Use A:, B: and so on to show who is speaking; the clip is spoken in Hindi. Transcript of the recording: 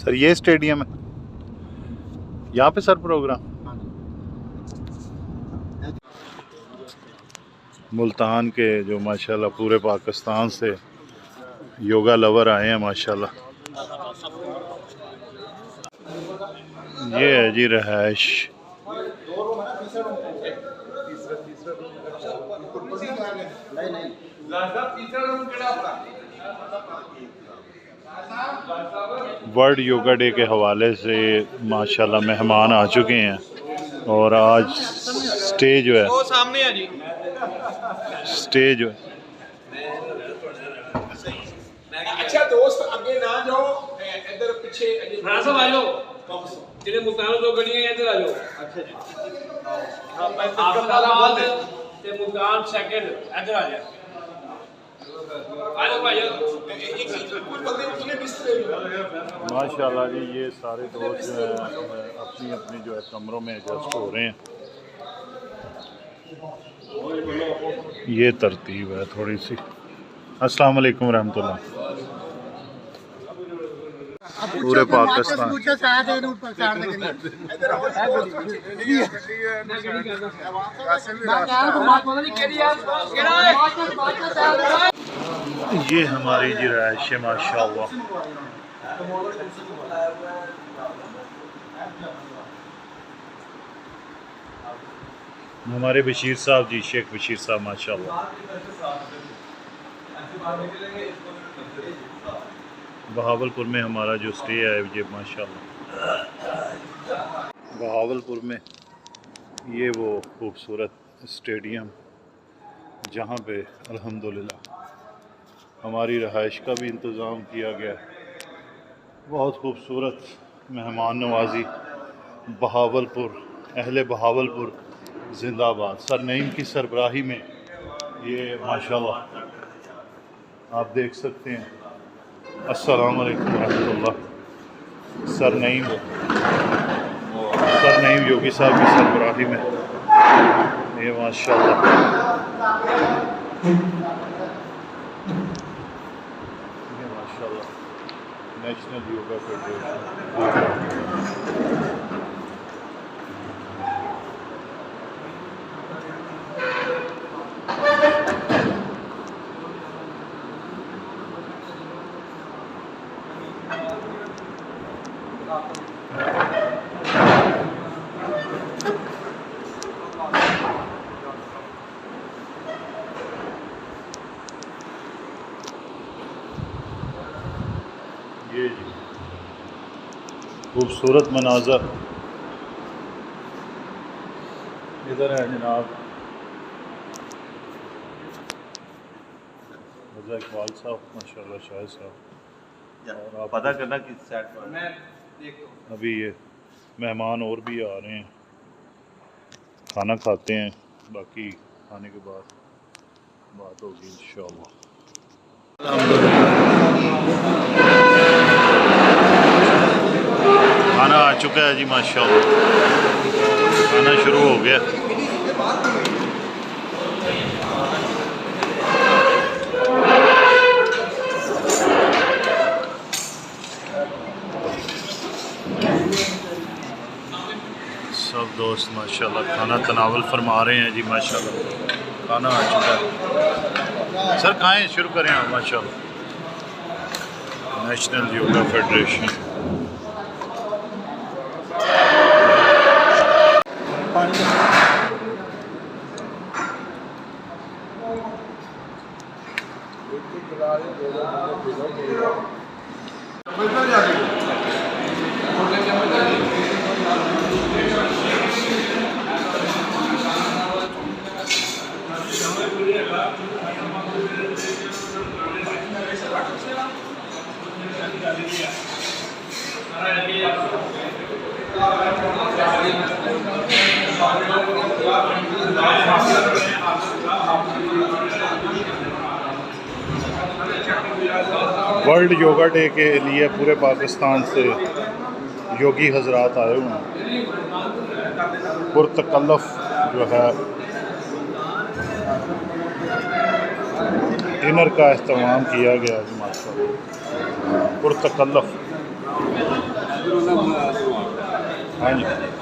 A: सर ये स्टेडियम है यहाँ पे सर प्रोग्राम। मुल्तान के जो माशाल्लाह पूरे पाकिस्तान से योगा लवर आए हैं माशाल्लाह। ये है जी रहायश। वर्ल्ड योगा डे के हवाले से माशाल्लाह मेहमान आ चुके हैं और आज स्टेज जो है वो सामने है जी। स्टेज जो है
B: अच्छा दोस्त आगे ना जाओ इधर पीछे हां सब आ जाओ जिन्हें मुल्तान दो गलियां इधर आ जाओ। अच्छा जी हां फैसलाबाद ते मुल्तान सेकंड इधर आ जा
A: माशाल्लाह जी। ये सारे दोस्त जो हैं अपनी अपनी जो है कमरों में एडजस्ट हो रहे हैं। ये तरतीब है थोड़ी सी। अस्सलाम वालेकुम रहमतुल्लाह। पूरे पाकिस्तान ये हमारी जी रहायश है माशाअल्लाह। हमारे बशीर साहब जी, शेख बशीर साहब माशाअल्लाह। बहावलपुर में हमारा जो स्टे है ये माशाअल्लाह। बहावलपुर में ये वो खूबसूरत स्टेडियम जहाँ पे अल्हम्दुलिल्लाह हमारी रहाइश का भी इंतज़ाम किया गया है। बहुत खूबसूरत मेहमान नवाजी। बहावलपुर, अहले बहावलपुर जिंदाबाद। सर नईम की सरबराही में ये माशाअल्लाह आप देख सकते हैं। अस्सलाम वालेकुम रहमतुल्लाह। सर नईम योगी साहब की सरबराही में ये माशाअल्लाह नेशनल योगा फेडरेशन। ये जी खूबसूरत मनाज़र इधर है जनाब। रज़ा इकबाल साहब माशाल्लाह, शाहिद साहब। और आप
C: पता करना किस साइड पर मैं
A: अभी ये मेहमान और भी आ रहे हैं, खाना खाते हैं, बाकी खाने के बाद बात होगी इंशाअल्लाह। खाना आ चुका है जी माशाअल्लाह। खाना शुरू हो गया। सब दोस्त माशाल्लाह खाना तनावल फरमा रहे हैं जी माशाल्लाह। खाना आ चुका है। सर खाएं, शुरू करें आप माशाल्लाह। National yoga federation. World yoga day के लिए पूरे पाकिस्तान से योगी हजरात आए हुए हैं। पुरतकल्लफ जो है डिनर का अहतमाम किया गया है माशाअल्लाह। पुरतकल्लफ हाँ जी